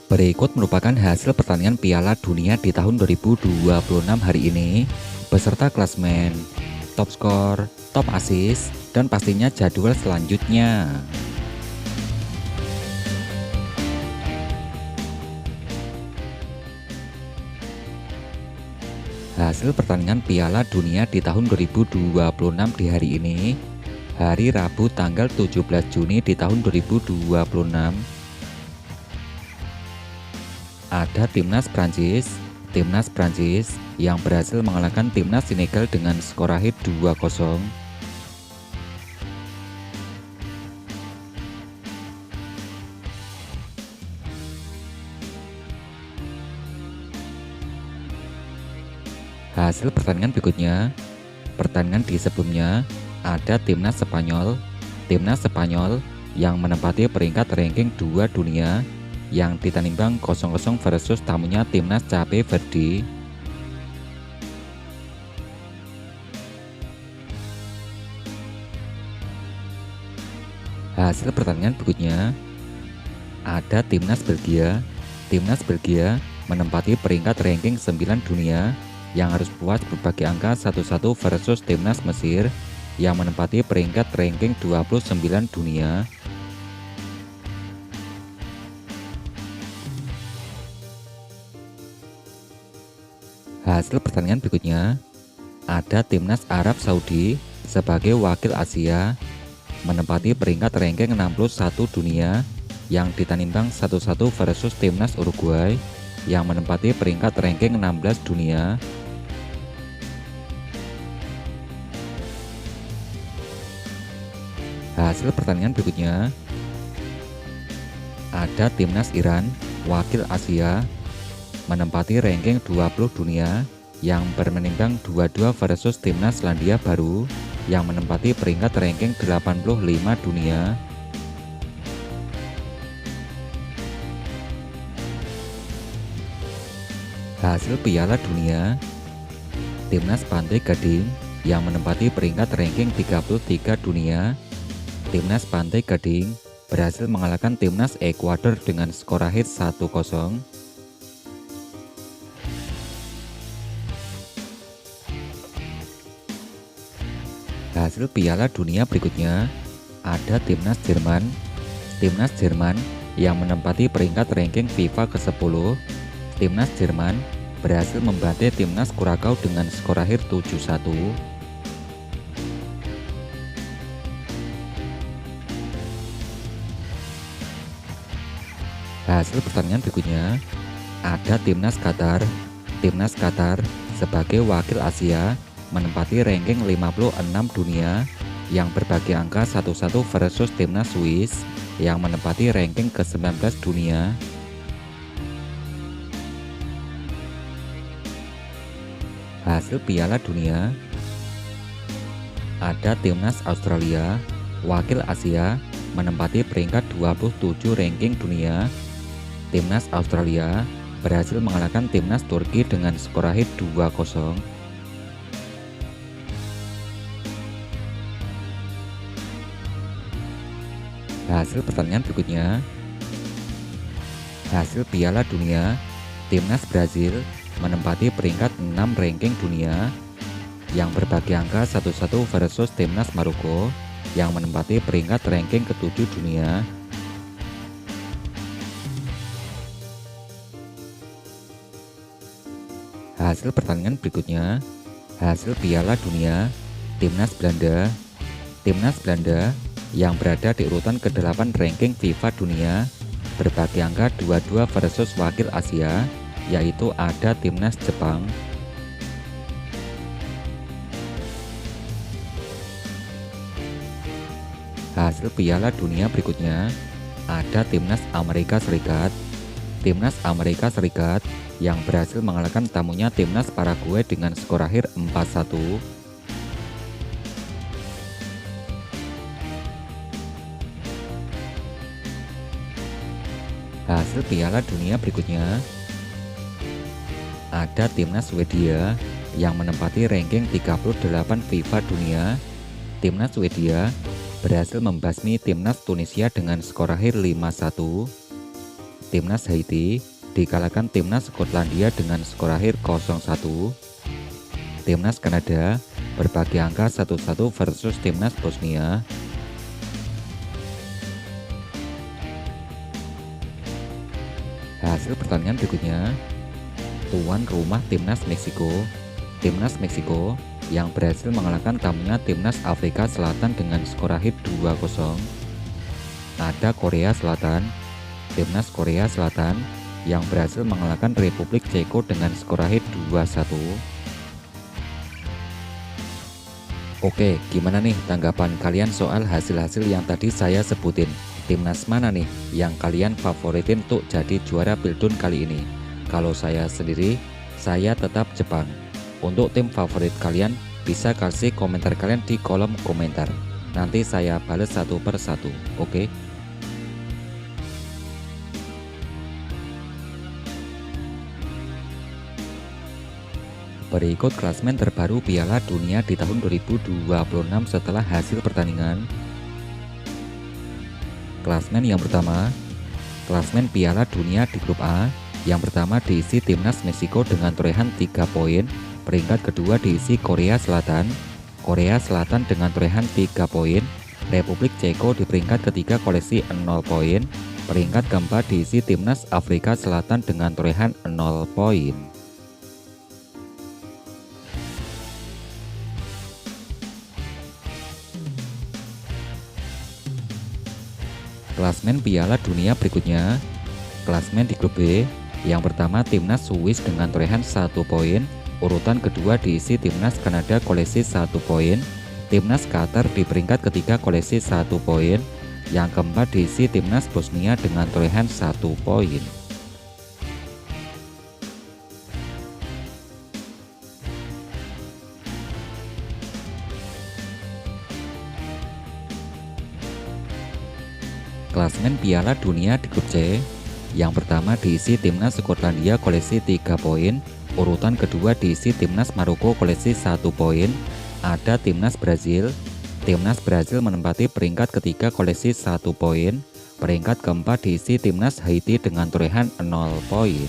Berikut merupakan hasil pertandingan Piala Dunia di tahun 2026 hari ini, beserta klasmen, top skor, top assist, dan pastinya jadwal selanjutnya. Hasil pertandingan Piala Dunia di tahun 2026 di hari ini, hari Rabu tanggal 17 Juni di tahun 2026, ada Timnas Prancis yang berhasil mengalahkan Timnas Senegal dengan skor akhir 2-0. Hasil pertandingan berikutnya, pertandingan di sebelumnya ada Timnas Spanyol yang menempati peringkat ranking 2 dunia yang ditanimbang 0-0 versus tamunya Timnas Cape Verde. Hasil pertandingan berikutnya ada Timnas Belgia menempati peringkat ranking 9 dunia yang harus puas berbagi angka 1-1 versus Timnas Mesir yang menempati peringkat ranking 29 dunia. Hasil pertandingan berikutnya ada Timnas Arab Saudi sebagai wakil Asia menempati peringkat ranking 61 dunia yang ditanimbang 1-1 versus Timnas Uruguay yang menempati peringkat ranking 16 dunia. Hasil pertandingan berikutnya ada Timnas Iran, wakil Asia, menempati ranking 20 dunia yang bermenimbang 2-2 versus Timnas Selandia Baru yang menempati peringkat ranking 85 dunia. Hasil Piala Dunia, Timnas Pantai Gading yang menempati peringkat ranking 33 dunia. Timnas Pantai Gading berhasil mengalahkan Timnas Ekuador dengan skor akhir 1-0. Hasil Piala Dunia berikutnya ada Timnas Jerman yang menempati peringkat ranking FIFA ke-10. Timnas Jerman berhasil membantai Timnas Kurakau dengan skor akhir 7-1. Hasil pertandingan berikutnya ada Timnas Qatar sebagai wakil Asia menempati ranking 56 dunia yang berbagi angka 1-1 versus Timnas Swiss yang menempati ranking ke-19 dunia. Hasil Piala Dunia ada Timnas Australia, wakil Asia, menempati peringkat 27 ranking dunia. Timnas Australia berhasil mengalahkan Timnas Turki dengan skor akhir 2-0. Hasil pertandingan berikutnya, hasil Piala Dunia, Timnas Brazil menempati peringkat 6 ranking dunia yang berbagi angka 1-1 versus Timnas Maroko yang menempati peringkat ranking ke-7 dunia. Hasil pertandingan berikutnya, hasil Piala Dunia, Timnas Belanda yang berada di urutan ke-8 ranking FIFA dunia berbagi angka 2-2 versus wakil Asia, yaitu ada Timnas Jepang. Hasil Piala Dunia berikutnya ada Timnas Amerika Serikat yang berhasil mengalahkan tamunya Timnas Paraguay dengan skor akhir 4-1. Hasil Piala Dunia berikutnya ada Timnas Swedia yang menempati ranking 38 FIFA dunia. Timnas Swedia berhasil membasmi Timnas Tunisia dengan skor akhir 5-1. Timnas Haiti dikalahkan Timnas Skotlandia dengan skor akhir 0-1. Timnas Kanada berbagi angka 1-1 versus Timnas Bosnia. Hasil pertandingan berikutnya, tuan rumah Timnas Meksiko. Timnas Meksiko yang berhasil mengalahkan tamunya Timnas Afrika Selatan dengan skor akhir 2-0. Ada Korea Selatan. Timnas Korea Selatan yang berhasil mengalahkan Republik Ceko dengan skor akhir 2-1. Oke, gimana nih tanggapan kalian soal hasil-hasil yang tadi saya sebutin? Timnas mana nih yang kalian favoritin untuk jadi juara Pildun kali ini? Kalau saya sendiri, saya tetap Jepang. Untuk tim favorit kalian, bisa kasih komentar kalian di kolom komentar. Nanti saya balas satu per satu, oke? Berikut klasemen terbaru Piala Dunia di tahun 2026 setelah hasil pertandingan. Klasemen yang pertama, klasemen Piala Dunia di grup A. Yang pertama diisi Timnas Meksiko dengan torehan 3 poin. Peringkat kedua diisi Korea Selatan. Korea Selatan dengan torehan 3 poin. Republik Ceko di peringkat ketiga koleksi 0 poin. Peringkat keempat diisi Timnas Afrika Selatan dengan torehan 0 poin. Klasemen Piala Dunia berikutnya, klasemen di grup B. Yang pertama Timnas Swiss dengan torehan 1 poin. Urutan kedua diisi Timnas Kanada koleksi 1 poin. Timnas Qatar di peringkat ketiga koleksi 1 poin. Yang keempat diisi Timnas Bosnia dengan torehan 1 poin. Klasemen Piala Dunia di grup C. Yang pertama diisi Timnas Skotlandia koleksi 3 poin. Urutan kedua diisi Timnas Maroko koleksi 1 poin. Ada Timnas Brazil. Timnas Brazil menempati peringkat ketiga koleksi 1 poin. Peringkat keempat diisi Timnas Haiti dengan torehan 0 poin.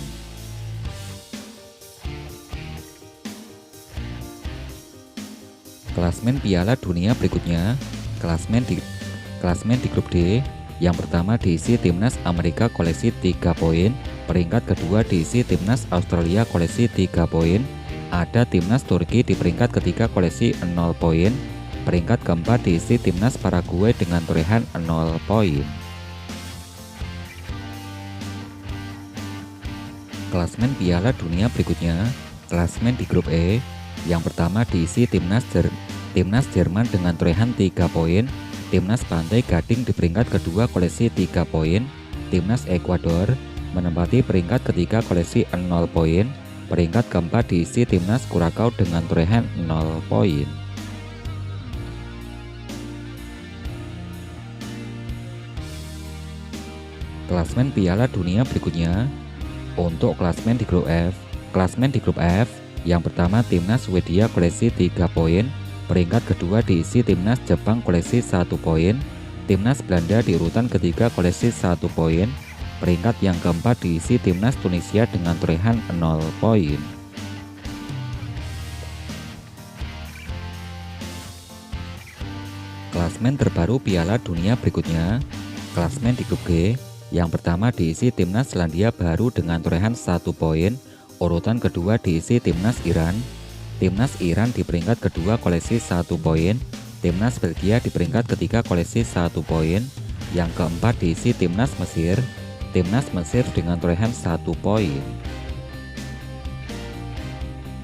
Klasemen Piala Dunia berikutnya, klasemen di grup D. Yang pertama diisi Timnas Amerika koleksi 3 poin. Peringkat kedua diisi Timnas Australia koleksi 3 poin. Ada Timnas Turki di peringkat ketiga koleksi 0 poin. Peringkat keempat diisi Timnas Paraguay dengan torehan 0 poin. Klasemen Piala Dunia berikutnya, klasemen di grup E. Yang pertama diisi Timnas Jerman dengan torehan 3 poin. Timnas Pantai Gading di peringkat kedua koleksi 3 poin. Timnas Ekuador menempati peringkat ketiga koleksi 0 poin. Peringkat keempat diisi Timnas Kurakau dengan torehan 0 poin. Klasemen Piala Dunia berikutnya. Untuk klasemen di grup F. Klasemen di grup F, yang pertama Timnas Swedia koleksi 3 poin. Peringkat kedua diisi Timnas Jepang koleksi 1 poin. Timnas Belanda di urutan ketiga koleksi 1 poin. Peringkat yang keempat diisi Timnas Tunisia dengan torehan 0 poin. Klasemen terbaru Piala Dunia berikutnya. Klasemen di grup G. Yang pertama diisi Timnas Selandia Baru dengan torehan 1 poin. Urutan kedua diisi Timnas Iran. Timnas Iran di peringkat kedua koleksi 1 poin. Timnas Belgia di peringkat ketiga koleksi 1 poin. Yang keempat diisi Timnas Mesir. Timnas Mesir dengan torehan 1 poin.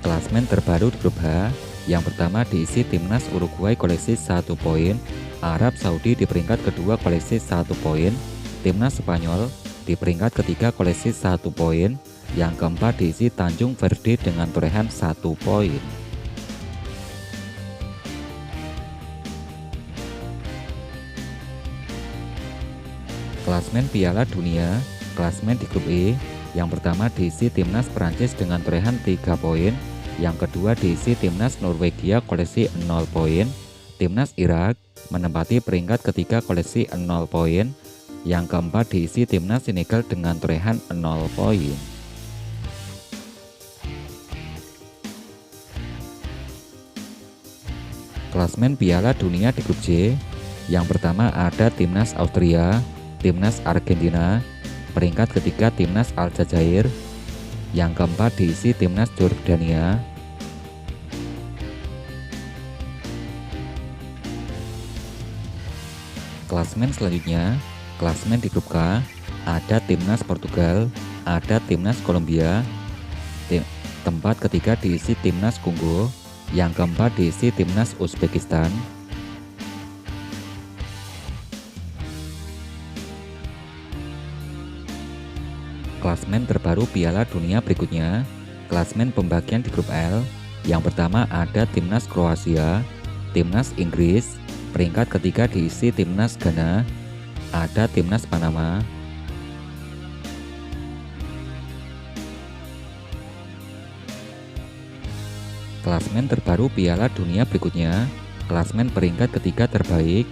Klasemen terbaru di grup H. Yang pertama diisi Timnas Uruguay koleksi 1 poin. Arab Saudi di peringkat kedua koleksi 1 poin. Timnas Spanyol di peringkat ketiga koleksi 1 poin. Yang keempat diisi Tanjung Verde dengan torehan 1 poin. Klasemen Piala Dunia, klasemen di grup E. Yang pertama diisi Timnas Prancis dengan torehan 3 poin. Yang kedua diisi Timnas Norwegia koleksi 0 poin. Timnas Irak menempati peringkat ketiga koleksi 0 poin. Yang keempat diisi timnas Senegal dengan torehan 0 poin. Klasmen Piala Dunia di grup C. Yang pertama ada timnas Austria, timnas Argentina, peringkat ketiga timnas Aljazair, yang keempat diisi timnas Jordania. Klasmen selanjutnya, klasmen di grup K, ada timnas Portugal, ada timnas Kolombia, tempat ketiga diisi timnas Kongo, yang keempat diisi timnas Uzbekistan. Klasmen terbaru Piala Dunia berikutnya, klasmen pembagian di grup L. Yang pertama ada timnas Kroasia, timnas Inggris, peringkat ketiga diisi timnas Ghana, ada timnas Panama. Klasmen terbaru Piala Dunia berikutnya, klasmen peringkat ketiga terbaik.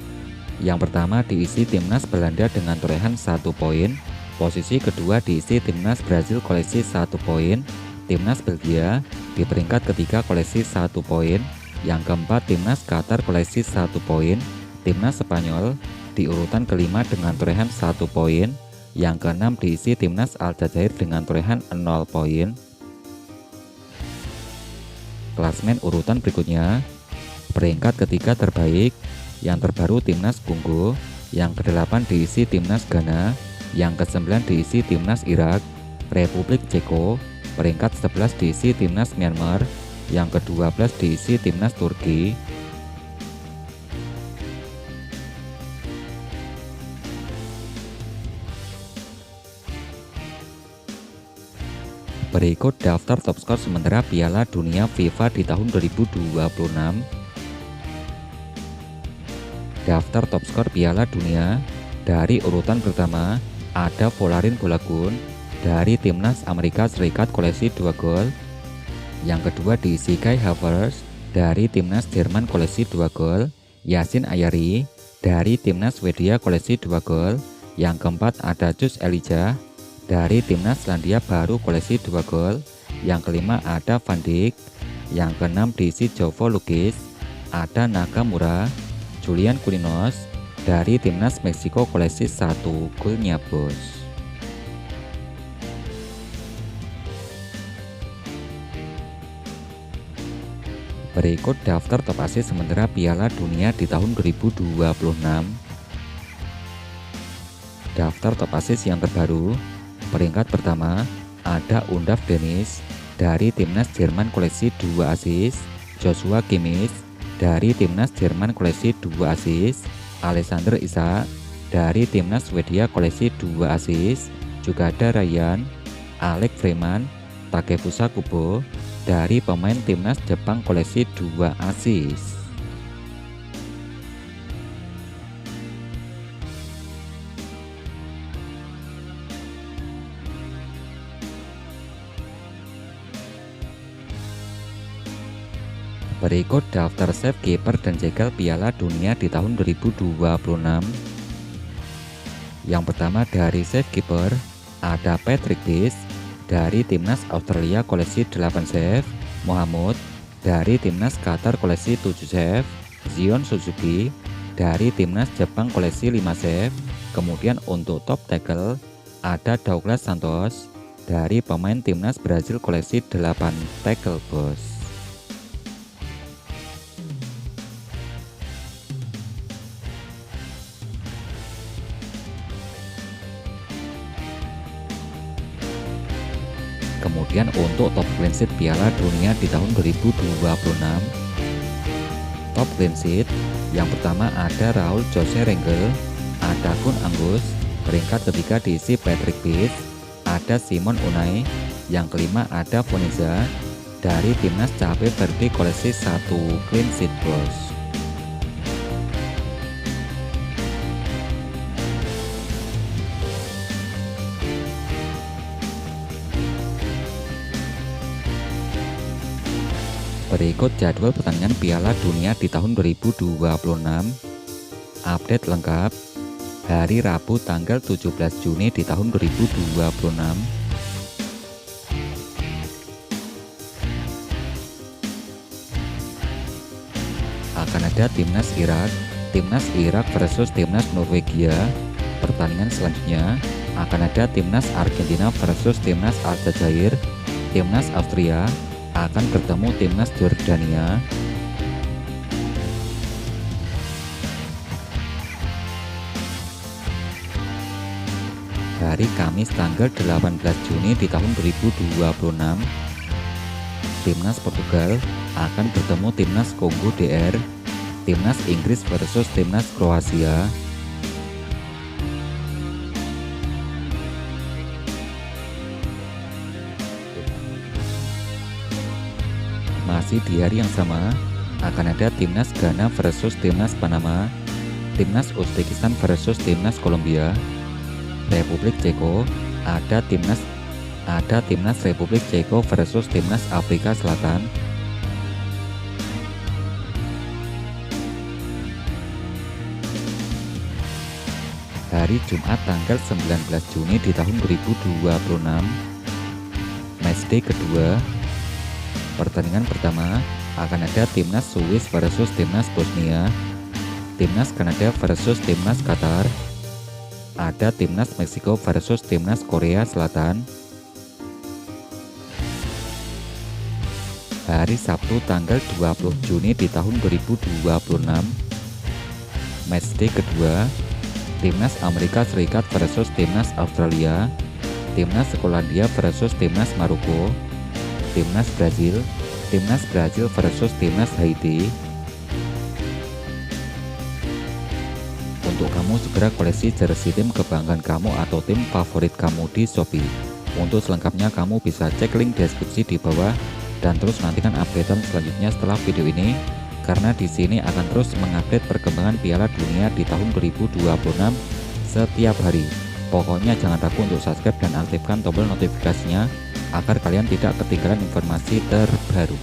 Yang pertama diisi timnas Belanda dengan torehan 1 poin, posisi kedua diisi timnas Brasil koleksi 1 poin, timnas Belgia di peringkat ketiga koleksi 1 poin, yang keempat timnas Qatar koleksi 1 poin, timnas Spanyol di urutan kelima dengan torehan 1 poin, yang keenam diisi timnas Aljazair dengan torehan 0 poin. Klasmen urutan berikutnya, peringkat ketiga terbaik, yang terbaru timnas Kongo, yang ke-8 diisi timnas Ghana, yang ke-9 diisi timnas Irak, Republik Ceko, peringkat 11 diisi timnas Myanmar, yang ke-12 diisi timnas Turki. Berikut daftar top skor sementara Piala Dunia FIFA di tahun 2026. Daftar top skor Piala Dunia. Dari urutan pertama ada Folarin Bolagun dari timnas Amerika Serikat koleksi 2 gol. Yang kedua diisi Kai Havertz dari timnas Jerman koleksi 2 gol. Yassin Ayari dari timnas Swedia koleksi 2 gol. Yang keempat ada Jus Elijah dari timnas Selandia Baru koleksi 2 gol. Yang kelima ada Van Dijk. Yang keenam diisi Jovo Lukis, ada Nakamura, Julian Quinonez dari timnas Meksiko koleksi 1 golnya bos. Berikut daftar top asis sementara Piala Dunia di tahun 2026. Daftar top asis yang terbaru. Peringkat pertama ada Undaf Dennis dari timnas Jerman koleksi 2 asis, Joshua Kimmich dari timnas Jerman koleksi 2 asis, Alexander Isak dari timnas Swedia koleksi 2 asis, juga ada Ryan, Alex Freeman, Takefusa Kubo dari pemain timnas Jepang koleksi 2 asis. Berikut daftar save, kiper, dan jegal Piala Dunia di tahun 2026. Yang pertama dari save kiper ada Patrick Base dari timnas Australia koleksi 8 save, Mohamud dari timnas Qatar koleksi 7 save, Zion Suzuki dari timnas Jepang koleksi 5 save. Kemudian untuk top tackle ada Douglas Santos dari pemain timnas Brasil koleksi 8 tackle bos. Kemudian untuk top clean sheet Piala Dunia di tahun 2026. Top clean sheet yang pertama ada Raul Jose Rengel, ada Gun Angus, peringkat ketiga diisi Patrick Base, ada Simon Unai, yang kelima ada Voneza dari timnas Cape Verde koleksi 1 clean sheet bos. Berikut jadwal pertandingan Piala Dunia di tahun 2026. Update lengkap. Hari Rabu tanggal 17 Juni di tahun 2026 akan ada timnas Irak versus timnas Norwegia. Pertandingan selanjutnya akan ada timnas Argentina versus timnas Aljazair. Timnas Austria akan bertemu timnas Jordania. Hari Kamis tanggal 18 Juni di tahun 2026 timnas Portugal akan bertemu timnas Kongo DR. Timnas Inggris versus timnas Kroasia. Masih di hari yang sama akan ada timnas Ghana versus timnas Panama. Timnas Uzbekistan versus timnas Kolombia. Republik Ceko ada timnas Republik Ceko versus timnas Afrika Selatan. Hari Jumat tanggal 19 Juni di tahun 2026 matchday kedua. Pertandingan pertama akan ada timnas Swiss versus timnas Bosnia. Timnas Kanada versus timnas Qatar. Ada timnas Meksiko versus timnas Korea Selatan. Hari Sabtu tanggal 20 Juni di tahun 2026 matchday kedua. Timnas Amerika Serikat versus timnas Australia. Timnas Skotlandia versus timnas Maroko. Timnas Brazil versus timnas Haiti. Untuk kamu segera koleksi jersey tim kebanggaan kamu atau tim favorit kamu di Shopee. Untuk selengkapnya kamu bisa cek link deskripsi di bawah dan terus nantikan updatean selanjutnya setelah video ini, karena di sini akan terus mengupdate perkembangan Piala Dunia di tahun 2026 setiap hari. Pokoknya jangan ragu untuk subscribe dan aktifkan tombol notifikasinya agar kalian tidak ketinggalan informasi terbaru.